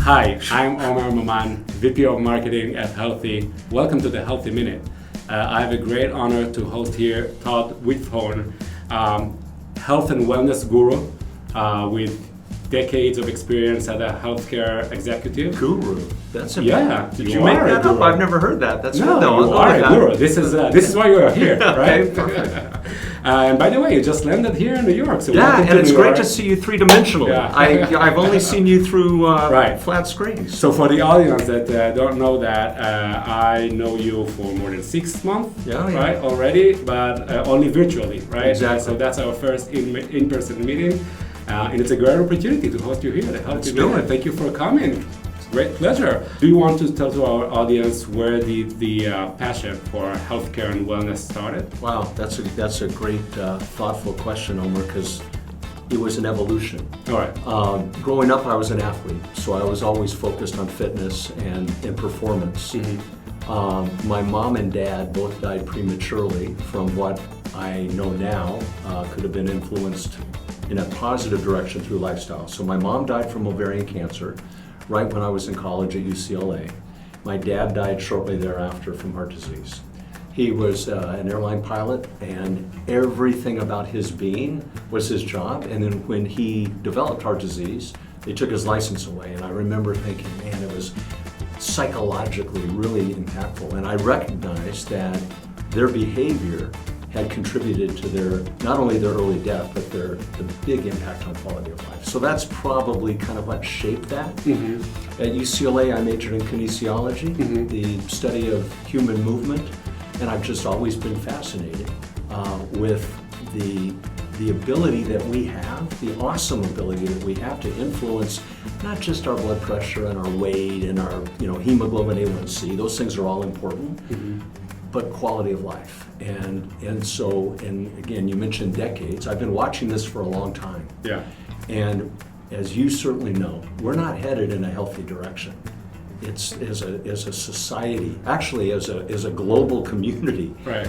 Hi, I'm Omer Maman, VP of Marketing at Healthee. Welcome to the Healthy Minute. I have a great honor to host here Todd Whitthorne, health and wellness guru with decades of experience as a healthcare executive. Guru. That's a Did you make that up? I've never heard that. That's good though. You are a guru. This is why you are here, right? Okay, And by the way, you just landed here in New York. So and it's great to see you three-dimensionally. Yeah. I've only seen you through Right. flat screens. So for the audience that don't know that, I know you for more than 6 months, right, already, but only virtually, right? Exactly. So that's our first in-person meeting, and it's a great opportunity to host you here. Let's do it. Thank you for coming. Great pleasure. Do you want to tell to our audience where the passion for healthcare and wellness started? Wow, that's a great thoughtful question, Omer, because it was an evolution. All right. Growing up, I was an athlete, so I was always focused on fitness and performance. Mm-hmm. My mom and dad both died prematurely from what I know now could have been influenced in a positive direction through lifestyle. So my mom died from ovarian cancer right when I was in college at UCLA. My dad died shortly thereafter from heart disease. He was an airline pilot, and everything about his being was his job. And then when he developed heart disease, they took his license away. And I remember thinking, man, it was psychologically really impactful. And I recognized that their behavior had contributed to not only their early death, but the big impact on quality of life. So that's probably kind of what shaped that. Mm-hmm. At UCLA, I majored in kinesiology, the study of human movement, and I've just always been fascinated with the ability that we have, the awesome ability that we have to influence not just our blood pressure and our weight and our hemoglobin A1C, those things are all important, but quality of life. And so again, you mentioned decades. I've been watching this for a long time. Yeah. And as you certainly know, we're not headed in a healthy direction. It's as a society, actually as a global community. Right.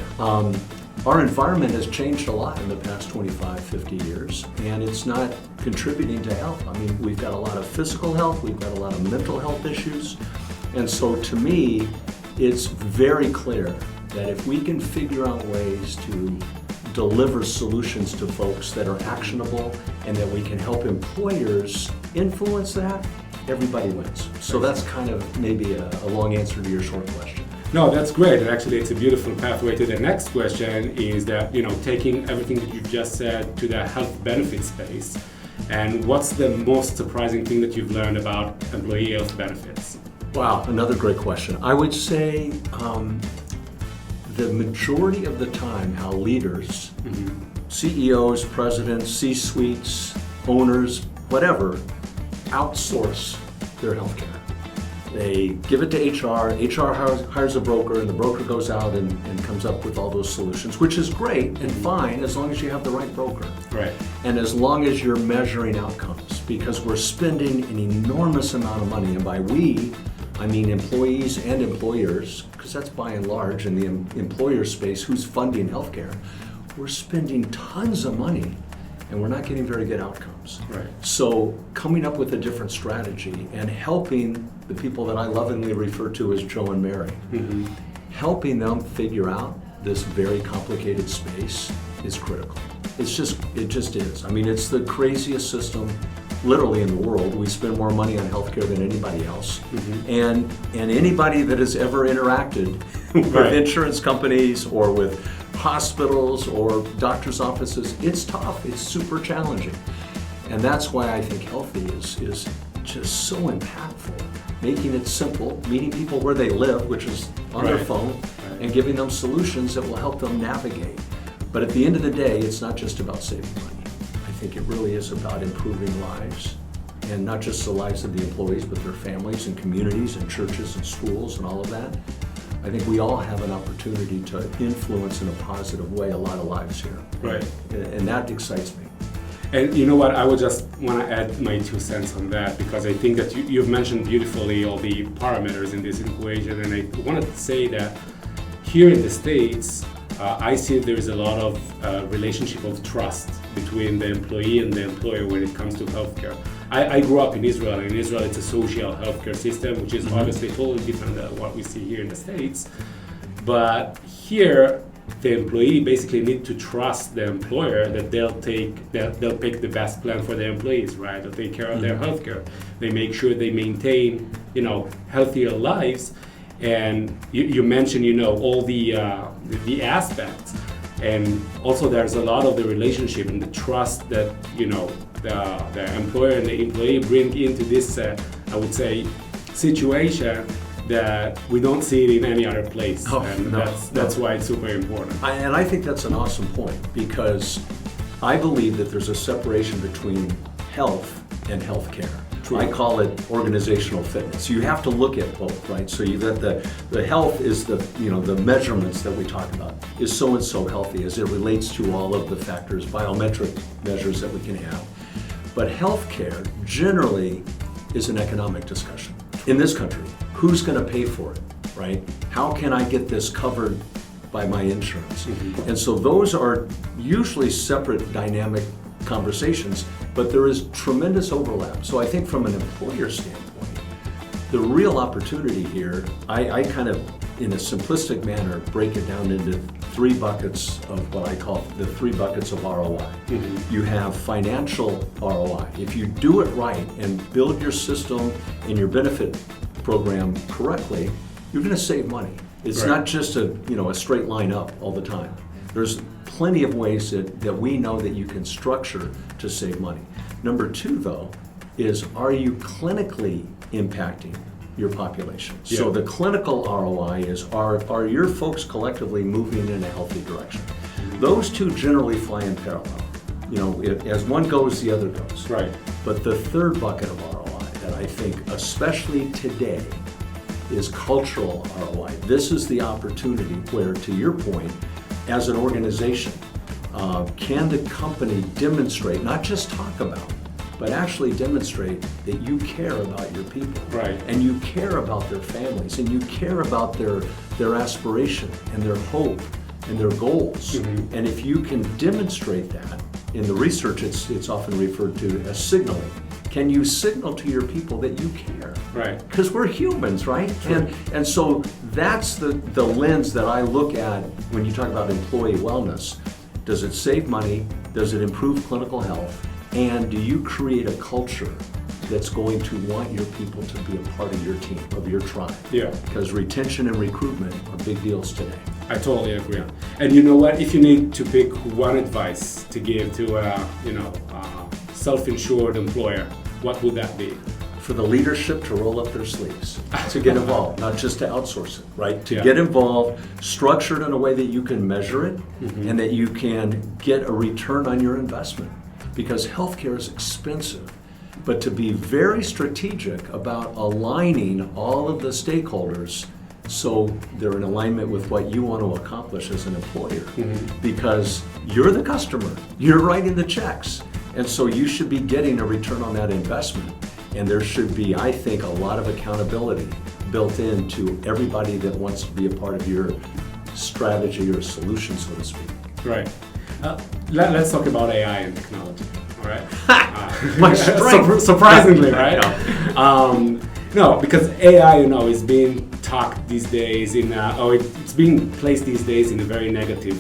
Our environment has changed a lot in the past 25, 50 years, and it's not contributing to health. I mean, we've got a lot of physical health, we've got a lot of mental health issues. And so to me, it's very clear that if we can figure out ways to deliver solutions to folks that are actionable and that we can help employers influence that, everybody wins. So that's kind of maybe a long answer to your short question. No, that's great. And actually, it's a beautiful pathway to the next question is that, taking everything that you just said to the health benefit space. And what's the most surprising thing that you've learned about employee health benefits? Wow, another great question. I would say the majority of the time how leaders, CEOs, presidents, C-suites, owners, whatever, outsource their healthcare. They give it to HR, HR hires a broker, and the broker goes out and comes up with all those solutions, which is great and fine as long as you have the right broker. Right. And as long as you're measuring outcomes, because we're spending an enormous amount of money, and by we, I mean employees and employers, because that's by and large in the employer space who's funding healthcare. We're spending tons of money and we're not getting very good outcomes. Right. So coming up with a different strategy and helping the people that I lovingly refer to as Joe and Mary, helping them figure out this very complicated space is critical. It just is. I mean, it's the craziest system literally in the world. We spend more money on healthcare than anybody else. And anybody that has ever interacted with insurance companies or with hospitals or doctor's offices, it's tough, it's super challenging. And that's why I think Healthee is just so impactful, making it simple, meeting people where they live, which is on their phone, and giving them solutions that will help them navigate. But at the end of the day, it's not just about saving money. I think it really is about improving lives, and not just the lives of the employees, but their families and communities and churches and schools and all of that. I think we all have an opportunity to influence in a positive way a lot of lives here. Right. And that excites me. And you know what, I would just want to add my 2 cents on that, because I think that you've mentioned beautifully all the parameters in this equation, and I wanted to say that here in the States, I see there's a lot of relationship of trust between the employee and the employer when it comes to healthcare. I grew up in Israel, and in Israel it's a social healthcare system, which is obviously totally different than what we see here in the States. But here, the employee basically need to trust the employer that they'll pick the best plan for their employees, right? They'll take care of their healthcare. They make sure they maintain, healthier lives. And you mentioned, all the aspects, and also there's a lot of the relationship and the trust that the employer and the employee bring into this, I would say, situation that we don't see it in any other place. That's why it's super important. And I think that's an awesome point, because I believe that there's a separation between health and healthcare. True. I call it organizational fitness. You have to look at both, right? So you got the health is the measurements that we talk about. Is so and so healthy as it relates to all of the factors, biometric measures that we can have. But healthcare generally is an economic discussion. In this country, who's going to pay for it, right? How can I get this covered by my insurance? And so those are usually separate dynamic conversations, but there is tremendous overlap. So I think from an employer standpoint, the real opportunity here, I kind of, in a simplistic manner, break it down into three buckets of what I call the three buckets of ROI. You have financial ROI. If you do it right and build your system and your benefit program correctly, you're going to save money. It's not just a straight line up all the time. There's plenty of ways that we know that you can structure to save money. Number two, though, is are you clinically impacting your population? Yeah. So the clinical ROI is are your folks collectively moving in a healthy direction? Those two generally fly in parallel. As one goes, the other goes. Right. But the third bucket of ROI that I think, especially today, is cultural ROI. This is the opportunity where, to your point, as an organization, can the company demonstrate, not just talk about, but actually demonstrate that you care about your people, right? And you care about their families, and you care about their aspiration and their hope and their goals. And if you can demonstrate that, in the research it's often referred to as signaling. Can you signal to your people that you care? Right. Because we're humans, right? And so that's the lens that I look at when you talk about employee wellness. Does it save money? Does it improve clinical health? And do you create a culture that's going to want your people to be a part of your team, of your tribe? Yeah. Because retention and recruitment are big deals today. I totally agree. And you know what? If you need to pick one advice to give to a self-insured employer, what would that be? For the leadership to roll up their sleeves, to get involved, not just to outsource it, right? To get involved, structured in a way that you can measure it and that you can get a return on your investment. Because healthcare is expensive, but to be very strategic about aligning all of the stakeholders so they're in alignment with what you want to accomplish as an employer. Because you're the customer, you're writing the checks, and so you should be getting a return on that investment. And there should be, I think, a lot of accountability built into everybody that wants to be a part of your strategy or solution, so to speak. Right. Let's talk about AI and technology. All right. My strength. Surprisingly, right? No, because AI, is being talked these days it's being placed these days in a very negative,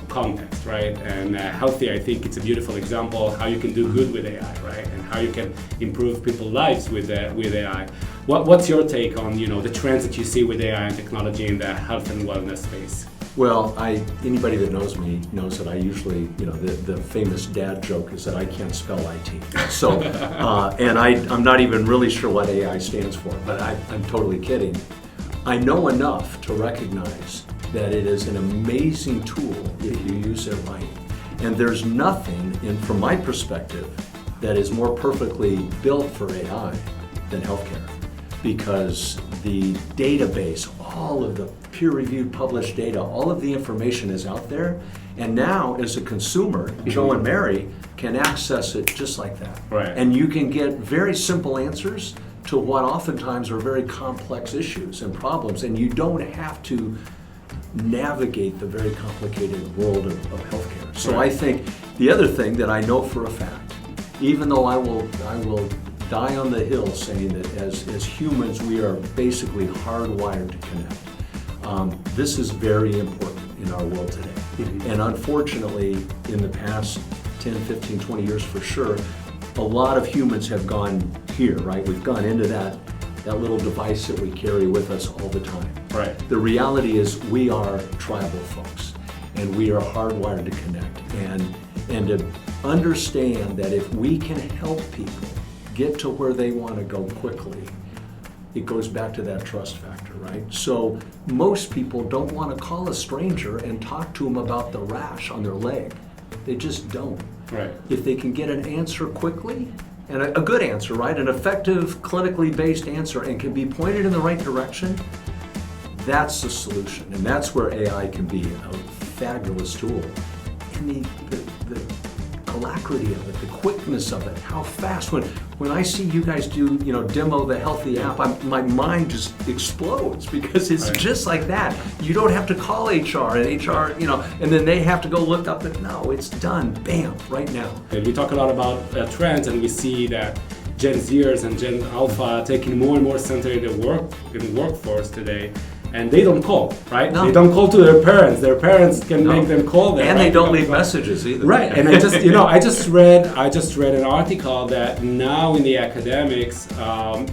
context, right? And Healthee, I think it's a beautiful example how you can do good with AI, right? And how you can improve people's lives with AI. What's your take on, the trends that you see with AI and technology in the health and wellness space? Well, anybody that knows me knows that I usually, the famous dad joke is that I can't spell IT. So, and I'm not even really sure what AI stands for, but I'm totally kidding. I know enough to recognize that it is an amazing tool if you use it right. And there's nothing, from my perspective, that is more perfectly built for AI than healthcare. Because the database, all of the peer-reviewed published data, all of the information is out there. And now, as a consumer, Joe and Mary can access it just like that. Right. And you can get very simple answers to what oftentimes are very complex issues and problems. And you don't have to navigate the very complicated world of healthcare. So I think the other thing that I know for a fact, even though I will die on the hill saying that as humans, we are basically hardwired to connect. This is very important in our world today. And unfortunately, in the past 10, 15, 20 years for sure, a lot of humans have gone here, right? We've gone into that little device that we carry with us all the time. Right. The reality is we are tribal folks, and we are hardwired to connect. And to understand that if we can help people get to where they want to go quickly, it goes back to that trust factor, right? So most people don't want to call a stranger and talk to them about the rash on their leg. They just don't. Right. If they can get an answer quickly, and a good answer, right? An effective, clinically based answer, and can be pointed in the right direction, that's the solution. And that's where AI can be a fabulous tool. And the alacrity of it, the quickness of it, how fast. When I see you guys do, demo the Healthee app, my mind just explodes because it's just like that. You don't have to call HR and HR, and then they have to go look up no, it's done, bam, right now. And we talk a lot about trends, and we see that Gen Zers and Gen Alpha taking more and more center in the workforce today. And they don't call, right? No. They don't call to their parents. Their parents can make them call them. And right? they don't leave messages either. Right. And I just read an article that now in the academics,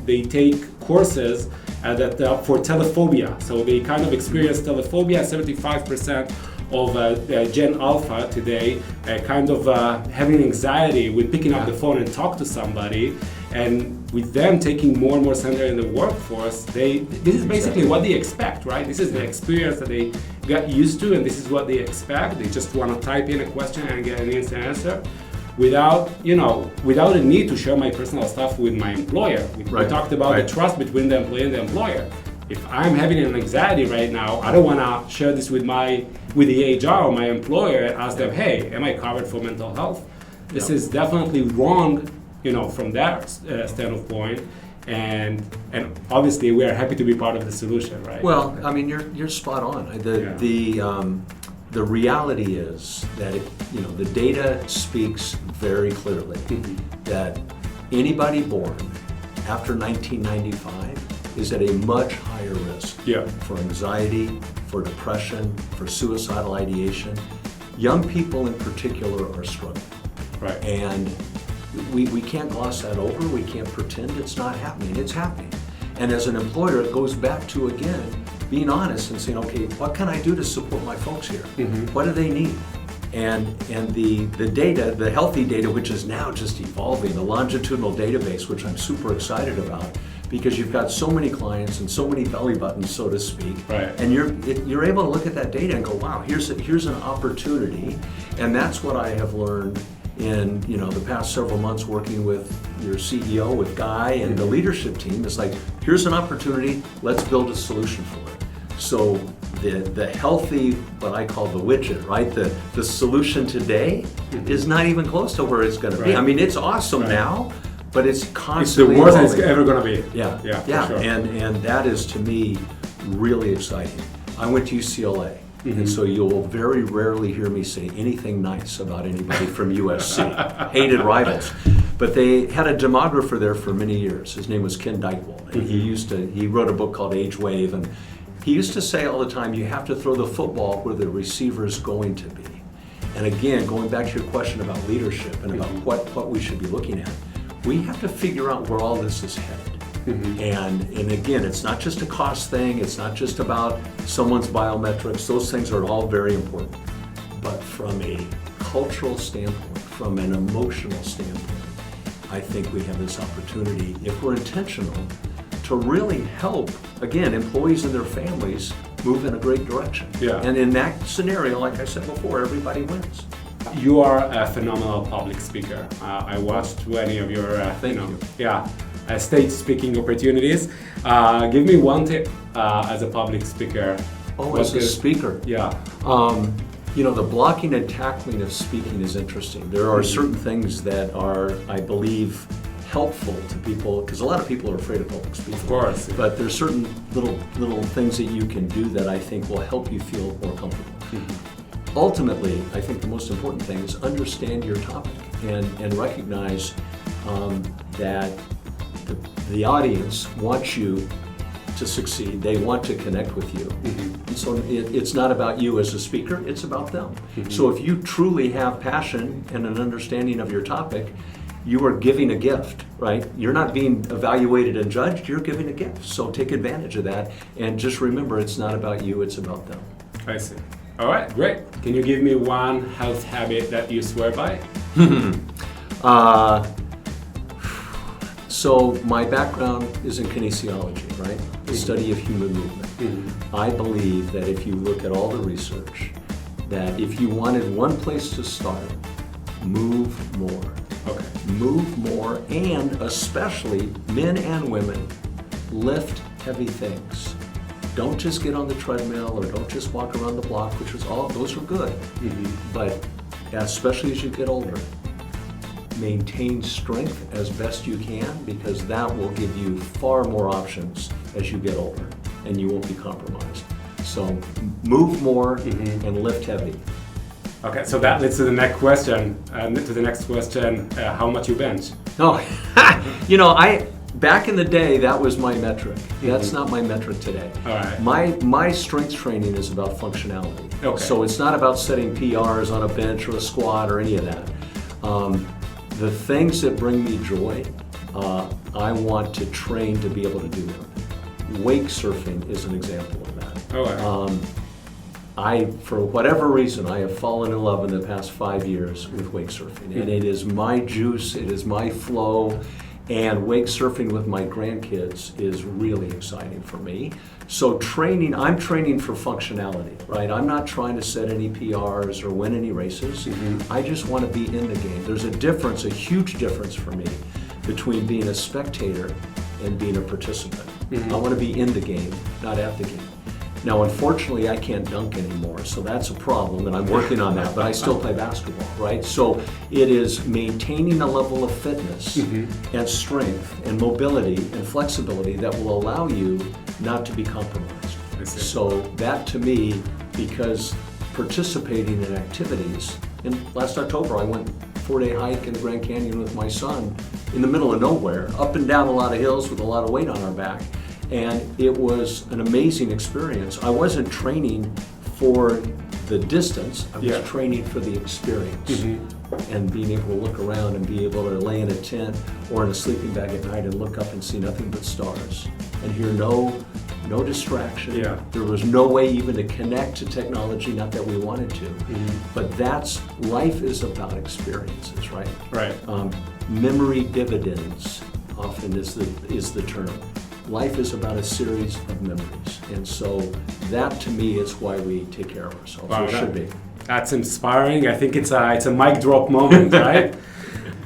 they take courses for telephobia. So they kind of experience telephobia. 75% of Gen Alpha today kind of having anxiety with picking up the phone and talk to somebody. And with them taking more and more center in the workforce, this is basically what they expect, right? This is the experience that they got used to, and this is what they expect. They just want to type in a question and get an instant answer without a need to share my personal stuff with my employer. We talked about the trust between the employee and the employer. If I'm having an anxiety right now, I don't want to share this with the HR or my employer and ask them, hey, am I covered for mental health? This is definitely wrong, from that standpoint, and obviously we are happy to be part of the solution, right? Well, I mean, you're spot on. The reality is that the data speaks very clearly that anybody born after 1995 is at a much higher risk for anxiety, for depression, for suicidal ideation. Young people in particular are struggling, right? And we can't gloss that over. We can't pretend it's not happening. It's happening. And as an employer, it goes back to, again, being honest and saying, okay, what can I do to support my folks here? What do they need? And the data, the Healthee data, which is now just evolving, the longitudinal database, which I'm super excited about, because you've got so many clients and so many belly buttons, so to speak, and you're able to look at that data and go, wow, here's an opportunity. And that's what I have learned in the past several months working with your CEO, with Guy, and the leadership team. Is like, here's an opportunity, let's build a solution for it. So the Healthee, what I call the widget, right? The solution today is not even close to where it's going to be. I mean, it's awesome now, but it's constantly it's the worst it's ever going to be. Yeah. For sure. And that is, to me, really exciting. I went to UCLA. And so you'll very rarely hear me say anything nice about anybody from USC. Hated rivals. But they had a demographer there for many years. His name was Ken Dykewald. And he wrote a book called Age Wave. And he used to say all the time, you have to throw the football where the receiver is going to be. And again, going back to your question about leadership and about what we should be looking at, we have to figure out where all this is headed. And again, it's not just a cost thing, it's not just about someone's biometrics, those things are all very important. But from a cultural standpoint, from an emotional standpoint, I think we have this opportunity, if we're intentional, to really help, again, employees and their families move in a great direction. And in that scenario, like I said before, everybody wins. You are a phenomenal public speaker. I watched many of your, stage speaking opportunities. Give me one tip as a public speaker. As a speaker? Yeah. The blocking and tackling of speaking is interesting. There are certain things that are, I believe, helpful to people, because a lot of people are afraid of public speaking. Of course. But there's certain little things that you can do that I think will help you feel more comfortable. Ultimately, I think the most important thing is understand your topic and recognize that the audience wants you to succeed. They want to connect with you. And so it's not about you as a speaker, it's about them. So if you truly have passion and an understanding of your topic, you are giving a gift, right? You're not being evaluated and judged, you're giving a gift. So take advantage of that, and just remember, it's not about you, it's about them. I see. All right, great. Can you give me one health habit that you swear by? So my background is in kinesiology, right? The study of human movement. I believe that if you look at all the research, that if you wanted one place to start, move more. Okay. Move more, and especially men and women, lift heavy things. Don't just get on the treadmill or don't just walk around the block, which is all, those are good. But especially as you get older, maintain strength as best you can, because that will give you far more options as you get older and you won't be compromised. So move more and lift heavy. Okay, so that leads to the next question. How much you bench? No, back in the day, that was my metric. That's not my metric today. All right. My strength training is about functionality. Okay. So it's not about setting PRs on a bench or a squat or any of that. The things that bring me joy, I want to train to be able to do them. Wake surfing is an example of that. Oh, wow. For whatever reason, I have fallen in love in the past 5 years with wake surfing. And it is my juice, it is my flow, and wake surfing with my grandkids is really exciting for me. So I'm training for functionality, right? I'm not trying to set any PRs or win any races. I just want to be in the game. There's a difference, a huge difference for me, between being a spectator and being a participant. I want to be in the game, not at the game. Now, unfortunately, I can't dunk anymore, so that's a problem, and I'm working on that, but I still play basketball, right? So it is maintaining a level of fitness and strength and mobility and flexibility that will allow you not to be compromised. So that, to me, because participating in activities, and last October I went 4-day hike in the Grand Canyon with my son in the middle of nowhere, up and down a lot of hills with a lot of weight on our back. And it was an amazing experience. I wasn't training for the distance, I was training for the experience. And being able to look around and be able to lay in a tent or in a sleeping bag at night and look up and see nothing but stars and hear no distraction. There was no way even to connect to technology, not that we wanted to. But life is about experiences, right? Right. Memory dividends often is the term. Life is about a series of memories, and so that to me is why we take care of ourselves. Wow, it should be. That's inspiring. I think it's a mic drop moment, right?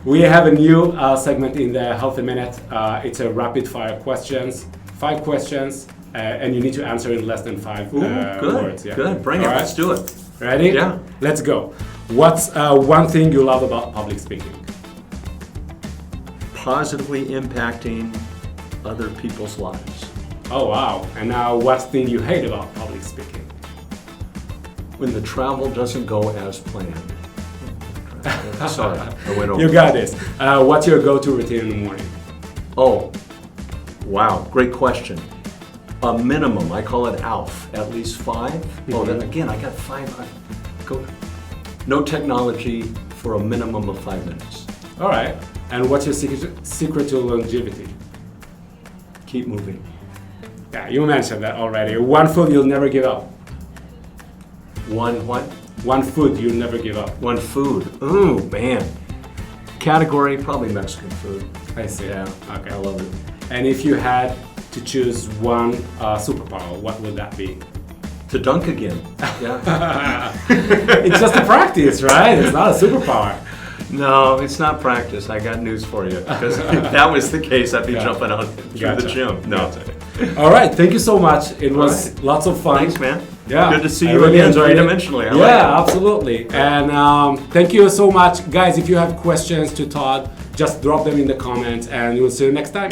We have a new segment in the Healthy Minute. It's a rapid fire questions, 5 questions, and you need to answer in less than 5 words. Good, bring it. All right. Let's do it. Ready? Yeah. Let's go. What's one thing you love about public speaking? Positively impacting other people's lives. Oh wow. And now what's the thing you hate about public speaking? When the travel doesn't go as planned. Sorry, I went over. You got this. What's your go-to routine in the morning? Oh, wow, great question. A minimum, I call it ALF, at least 5. Oh, then again, I got 5. No technology for a minimum of 5 minutes. All right. And what's your secret to longevity? Keep moving. Yeah, you mentioned that already. One food you'll never give up. One what? One food you'll never give up. One food. Ooh, man. Category, probably Mexican food. I see. Yeah, Okay. I love it. And if you had to choose one superpower, what would that be? To dunk again. Yeah. It's just a practice, right? It's not a superpower. No, it's not practice. I got news for you. Because if that was the case, I'd be jumping out through the gym. No. All right. Thank you so much. It was lots of fun. Thanks, man. Yeah. Good to see you again three-dimensionally. Absolutely. And thank you so much. Guys, if you have questions to Todd, just drop them in the comments and we'll see you next time.